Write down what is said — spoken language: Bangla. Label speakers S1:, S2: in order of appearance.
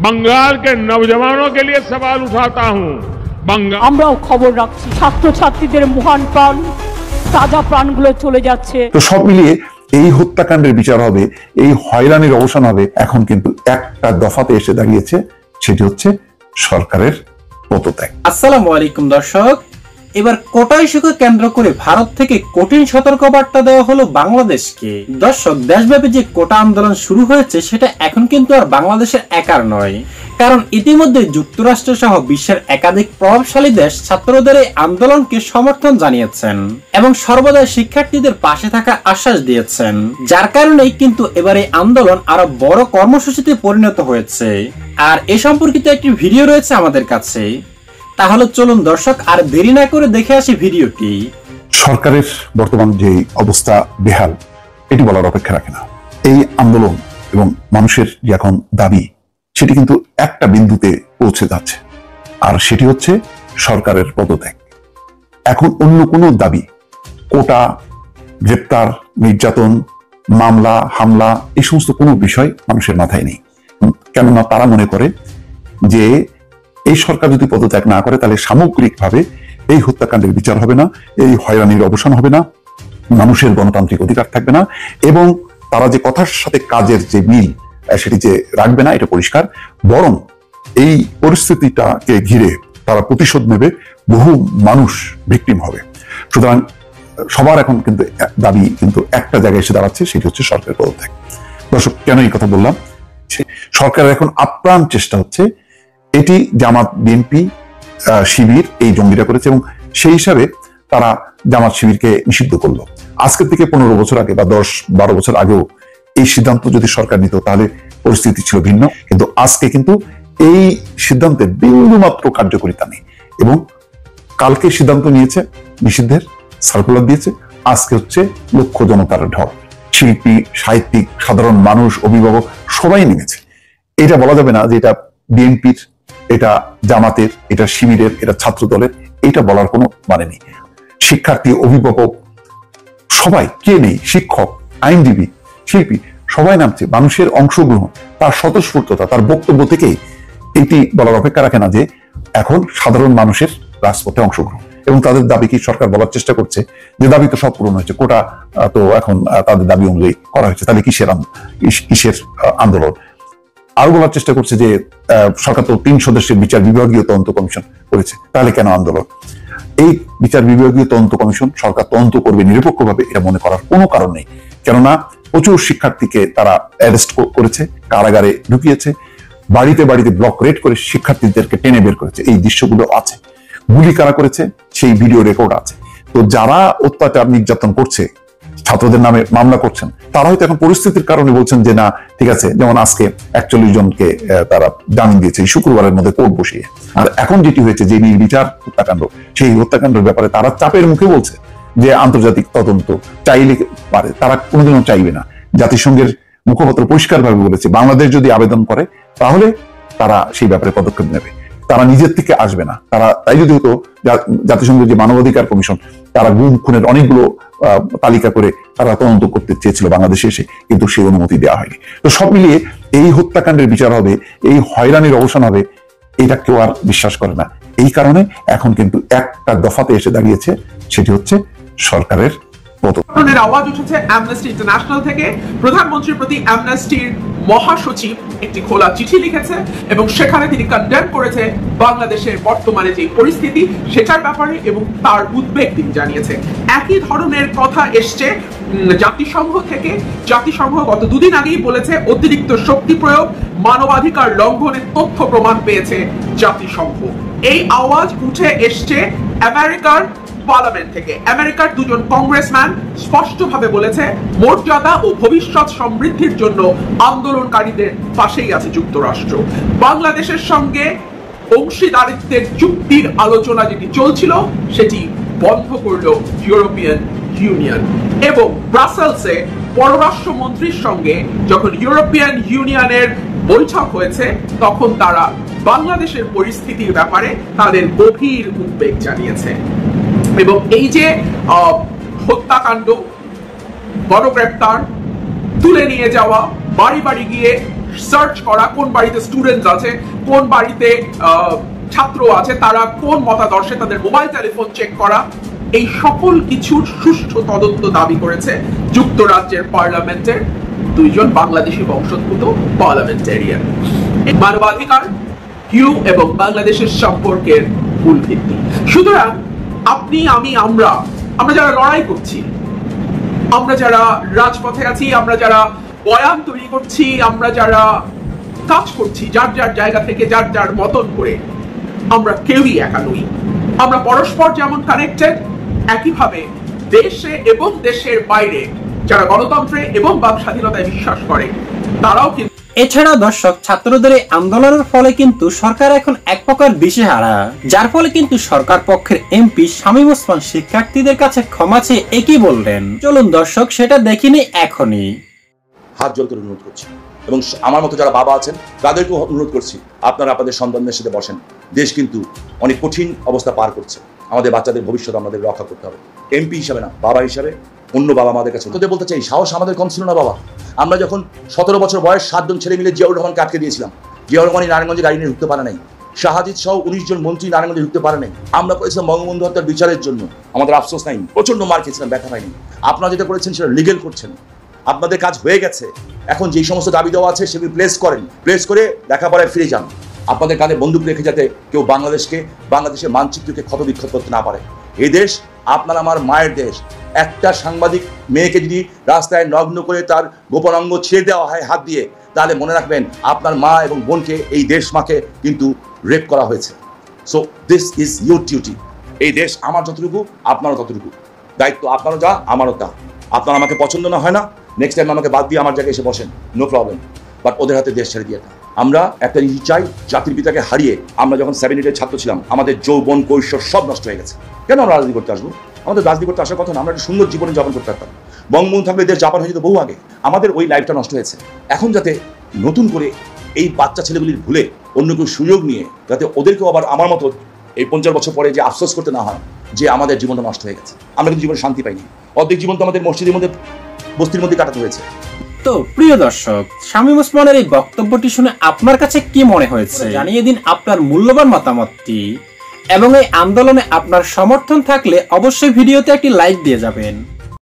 S1: बंगाल के नौजवानों के लिए सवाल उठाता हूं।
S2: আমরাও খবর রাখছি, ছাত্রছাত্রীদের মহান প্রাণ, তাজা প্রাণগুলো চলে যাচ্ছে।
S3: তো সব মিলিয়ে এই হত্যাকাণ্ডের বিচার হবে, এই হয়রানির অবসান হবে, এখন কিন্তু একটা দফাতে এসে দাঁড়িয়েছে, সেটি হচ্ছে সরকারের পদত্যাগ।
S4: আসসালামু আলাইকুম দর্শক, এবার কোটা ইস্যুকে কেন্দ্র করে ভারত থেকে কঠিন সতর্কবার্তা দেওয়া হলো বাংলাদেশকে। দর্শক, দেশব্যাপী যে কোটা আন্দোলন শুরু হয়েছে সেটা এখন কিন্তু আর বাংলাদেশের একার নয়, কারণ ইতিমধ্যে যুক্তরাষ্ট্র সহ বিশ্বের একাধিক প্রভাবশালী দেশ ছাত্রদের এই আন্দোলনকে সমর্থন জানিয়েছেন এবং সর্বদা শিক্ষার্থীদের পাশে থাকার আশ্বাস দিয়েছেন, যার কারণেই কিন্তু এবার এই আন্দোলন আরো বড় কর্মসূচিতে পরিণত হয়েছে। আর এ সম্পর্কিত একটি ভিডিও রয়েছে আমাদের কাছে, তাহলে চলুন দর্শক আর দেরি না করে দেখে আসি ভিডিওটি।
S3: সরকারের বর্তমান যে অবস্থা বেহাল, এটি বলার অপেক্ষা রাখে না। এই আন্দোলন এবং মানুষের যে এখন দাবি, সেটি কিন্তু একটা বিন্দুতে পৌঁছে যাচ্ছে, আর সেটি হচ্ছে সরকারের পদত্যাগ। এখন অন্য কোনো দাবি, কোটা, গ্রেপ্তার, নির্যাতন, মামলা, হামলা, এই সমস্ত কোনো বিষয় মানুষের মাথায় নেই। কেননা তারা মনে করে যে এই সরকার যদি পদত্যাগ না করে তাহলে সামগ্রিকভাবে এই হত্যাকাণ্ডের বিচার হবে না, এই হয়রানির অবসান হবে না, মানুষের গণতান্ত্রিক অধিকার থাকবে না, এবং তারা যে কথার সাথে কাজের যে মিল সেটি যে রাখবে না, এটা পরিষ্কার। বরং এই পরিস্থিতিটাকে ঘিরে তারা প্রতিশোধ নেবে, বহু মানুষ ভিকটিম হবে। সুতরাং সবার এখন কিন্তু দাবি কিন্তু একটা জায়গায় এসে দাঁড়াচ্ছে, সেটি হচ্ছে সরকারের পদত্যাগ। দর্শক, কেন এই কথা বললাম? সরকারের এখন আপ্রাণ চেষ্টা হচ্ছে, এটি জামাত, বিএনপি, শিবির, এই জঙ্গিরা করেছে এবং সেই হিসাবে তারা জামাত শিবিরকে নিষিদ্ধ করলো। আজকের থেকে 15 বছর আগে বা 10-12 বছর আগেও এই সিদ্ধান্ত যদি সরকার নিত তাহলে পরিস্থিতি ছিল ভিন্ন, কিন্তু আজকে কিন্তু এই সিদ্ধান্তের বিন্দুমাত্র কার্যকারিতা নেই এবং কালকে সিদ্ধান্ত নিয়েছে, নিষিদ্ধের সার্কুলার দিয়েছে, আজকে হচ্ছে লক্ষ জনতার ঢল। শিল্পী, সাহিত্যিক, সাধারণ মানুষ, অভিভাবক সবাই নেমেছে। এটা বলা যাবে না যে এটা বিএনপির, এটা জামাতের, এটা শিবিরের, এটা ছাত্র দলের, এটা বলার কোনো মানে নেই। শিক্ষার্থী, অভিভাবক সবাই, কে নেই? শিক্ষক, আইনজীবী, শিল্পী সবাই নামছে। মানুষের অংশগ্রহণ, তার স্বতঃস্ফূর্ততা, তার বক্তব্য থেকেই এটি বলার অপেক্ষা রাখে না যে এখন সাধারণ মানুষের রাজপথে অংশগ্রহণ এবং তাদের দাবি কি সরকার বলার চেষ্টা করছে যে দাবি তো সব পূরণ হয়েছে, কোটা তো এখন তাদের দাবি অনুযায়ী করা হয়েছে, তাহলে কিসের আন্দোলন? আরো বলার চেষ্টা করছে যে সরকার তো 3 সদস্যের বিচার বিভাগীয় তদন্ত কমিশন করেছে, তাহলে কেন আন্দোলন? এই বিচার বিভাগীয় তদন্ত কমিশন সরকার তদন্ত করবে নিরপেক্ষভাবে, এটা মনে করার কোনো কারণ নেই। কেননা প্রচুর শিক্ষার্থীকে তারা অ্যারেস্ট করেছে, কারাগারে ঢুকিয়েছে, বাড়িতে বাড়িতে ব্লক রেড করে শিক্ষার্থীদেরকে টেনে বের করেছে। এই দৃশ্যগুলো আছে, গুলি কারা করেছে সেই ভিডিও রেকর্ড আছে। তো যারা অত্যাচার নির্যাতন করছে, ছাত্রদের নামে মামলা করছেন, তারা হয়তো এখন পরিস্থিতির কারণে বলছেন যে না ঠিক আছে, যেমন আজকে 41 জনকে তারা জামিন দিয়েছে শুক্রবারের মধ্যে কোর্ট বসিয়ে। আর এখন যেটি হয়েছে যে নির্বিচার হত্যাকাণ্ড, সেই হত্যাকাণ্ডের ব্যাপারে তারা চাপের মুখে বলছে যে আন্তর্জাতিক তদন্ত চাইলে পারে, তারা কোনোদিনও চাইবে না। জাতিসংঘের মুখপাত্র পরিষ্কারভাবে বলেছে বাংলাদেশ যদি আবেদন করে তাহলে তারা সেই ব্যাপারে পদক্ষেপ নেবে, তারা নিজের থেকে আসবে না। তারা তাই যদি হতো, জাতিসংঘের যে মানবাধিকার কমিশন তারা গুম খুনের অনেকগুলো তালিকা করে তারা তদন্ত করতে চেয়েছিল বাংলাদেশে এসে, কিন্তু সেই অনুমতি দেওয়া হয়নি। তো সব মিলিয়ে এই হত্যাকাণ্ডের বিচার হবে, এই হয়রানির অবসান হবে, এটা কেউ আর বিশ্বাস করে না। এই কারণে এখন কিন্তু একটা দফাতে এসে দাঁড়িয়েছে, সেটি হচ্ছে সরকারের
S5: পদত্যাগের আওয়াজ উঠেছে অ্যামনেস্টি ইন্টারন্যাশনাল থেকে। প্রধানমন্ত্রীর প্রতি অ্যামনেস্টির মহাসচিব একটি খোলা চিঠি লিখেছে এবং সেখানে তিনি কন্ডেম করেছে বাংলাদেশের বর্তমানে যে পরিস্থিতি সেটার ব্যাপারে এবং তার উদ্বেগ তিনি জানিয়েছে। একই ধরনের কথা এসছে জাতিসংঘ থেকে। জাতিসংঘ গত 2 দিন আগেই বলেছে অতিরিক্ত শক্তি প্রয়োগ মানবাধিকার লঙ্ঘনের তথ্য প্রমাণ পেয়েছে জাতিসংঘ। এই আওয়াজ উঠে এসছে আমেরিকার পার্লামেন্ট থেকে। আমেরিকার 2 জন কংগ্রেসম্যান স্পষ্টভাবে বলেছে মর্যাদা ও ভবিষ্যৎ সমৃদ্ধির জন্য আন্দোলনকারীদের পাশেই আছে যুক্তরাষ্ট্র। বাংলাদেশের সঙ্গে অংশীদারিত্বের চুক্তির আলোচনা যেটি চলছিল সেটি বন্ধ করল ইউরোপিয়ান ইউনিয়ন এবং ব্রাসেলসে পররাষ্ট্রমন্ত্রীর সঙ্গে যখন ইউরোপিয়ান ইউনিয়নের বৈঠক হয়েছে তখন তারা বাংলাদেশের পরিস্থিতির ব্যাপারে তাদের গভীর উদ্বেগ জানিয়েছে এবং এই যে হত্যাকাণ্ড, গণগ্রেপ্তার, তুলে নিয়ে যাওয়া, বাড়ি বাড়ি গিয়ে সার্চ করা, কোন বাড়িতে স্টুডেন্টস আছে, কোন বাড়িতে ছাত্র আছে, তারা কোন মতাদর্শে, তাদের মোবাইল টেলিফোন চেক করা, এই সকল কিছুর সুষ্ঠু তদন্ত দাবি করেছে যুক্তরাজ্যের পার্লামেন্টের দুইজন বাংলাদেশি বংশোদ্ভূত পার্লামেন্টেরিয়ান। মানবাধিকার কিউ এবং বাংলাদেশের সম্পর্কের মূল ভিত্তি। সুতরাং আপনি, আমি, আমরা যারা লড়াই করছি, আমরা যারা রাজপথে আছি, আমরা যারা বয়ান তৈরি করছি, আমরা যারা কাজ করছি যার যার জায়গা থেকে, যার যার মতন করে, আমরা কেউই একা নই। আমরা পরস্পর যেমন কানেক্টেড, একইভাবে দেশে এবং দেশের বাইরে যারা গণতন্ত্রে এবং বাক স্বাধীনতায় বিশ্বাস করে তারাও কিন্তু।
S4: এছাড়া দর্শক, ছাত্রদের এই আন্দোলনের ফলে কিন্তু সরকার এখন এক প্রকার দিশেহারা, যার ফলে কিন্তু সরকার পক্ষের এমপি শামীম ওসমান শিক্ষার্থীদের কাছে ক্ষমা চেয়ে একই বললেন। চলুন দর্শক সেটা দেখিনি এখনই।
S6: হাত জোর করে অনুরোধ করছি এবং আমার মতো যারা বাবা আছেন তাদেরকেও অনুরোধ করছি, আপনারা আপনাদের সন্তানদের সাথে বসেন। দেশ কিন্তু অনেক কঠিন অবস্থা পার করছে, আমাদের বাচ্চাদের ভবিষ্যৎ আমাদের রক্ষা করতে হবে। এমপি হিসাবে না, বাবা হিসাবে অন্য বাবা আমাদের কাছে তোদের বলতে চাই, সাহস আমাদের কম ছিল না বাবা। আমরা যখন 17 বছর বয়স 7 জন ছেলে মিলে জিয়াউর রহমানকে আটকে দিয়েছিলাম, জিয়াউর রহমান নারায়ণগঞ্জে গাড়ি নিয়ে ঢুকতে পারে নাই, শাহাজিদ সহ 19 জন মন্ত্রী নারায়ণগঞ্জে ঢুকতে পারে নাই। আমরা করেছিলাম বঙ্গবন্ধু হত্যার বিচারের জন্য, আমাদের আফসোস নাই, প্রচন্ড মার খেয়েছিলাম, ব্যথা পাইনি। আপনারা যেটা করেছেন সেটা লিগেল করছেন, আপনাদের কাজ হয়ে গেছে। এখন যেই সমস্ত দাবি দেওয়া আছে সেগুলি প্লেস করেন, প্লেস করে লেখাপড়ায় ফিরে যান। আপনাদের কাঁধে বন্দুক রেখে যাতে কেউ বাংলাদেশের মানচিত্রকে ক্ষত বিক্ষত করতে না পারে। এই দেশ আপনার আমার মায়ের দেশ। একটা সাংবাদিক মেয়েকে যদি রাস্তায় নগ্ন করে তার গোপন অঙ্গ ছেড়ে দেওয়া হয় হাত দিয়ে, তাহলে মনে রাখবেন আপনার মা এবং বোনকে, এই দেশ মাকে কিন্তু রেপ করা হয়েছে। So this is your duty. এই দেশ আমার যতটুকু, আপনারও ততটুকু দায়িত্ব। আপনারও যা, আমারও তা। আপনার আমাকে পছন্দ না হয় না, নেক্সট টাইম আমাকে বাদ দিয়ে আমার জায়গায় এসে বসেন, নো প্রবলেম। বাট ওদের হাতে দেশ ছেড়ে দিয়ে আমরা একটা জিনিস চাই, জাতির পিতাকে হারিয়ে আমরা যখন 70-এর ছাত্র ছিলাম, আমাদের যৌবন কৈশোর সব নষ্ট হয়ে গেছে। কেন আমরা রাজনীতি করতে আসবো? আমাদের রাজনীতি করতে আসার কথা না, আমরা একটা সুন্দর জীবনে যাপন করতে পারতাম। বঙ্গবন্ধু থাকলে দেশ জাপান হয়ে যেত বহু আগে। আমাদের ওই লাইফটা নষ্ট হয়েছে। এখন যাতে নতুন করে এই বাচ্চা ছেলেগুলির ভুলে অন্য কেউ সুযোগ নিয়ে যাতে ওদেরকেও আবার আমার মতো এই 50 বছর পরে যে আফসোস করতে না হয় যে আমাদের জীবনটা নষ্ট হয়ে গেছে। আমরা কিন্তু জীবনে শান্তি পাইনি, অর্ধেক জীবন তো আমাদের মসজিদের মধ্যে, বস্তির মধ্যে কাটাতে হয়েছে।
S4: তো প্রিয় দর্শক, শামীম ওসমানের এই বক্তব্যটি শুনে আপনার কাছে কি মনে হয়েছে জানিয়ে দিন আপনার মূল্যবান মতামতটি, এবং এই আন্দোলনে আপনার সমর্থন থাকলে অবশ্যই ভিডিওতে একটি লাইক দিয়ে যাবেন।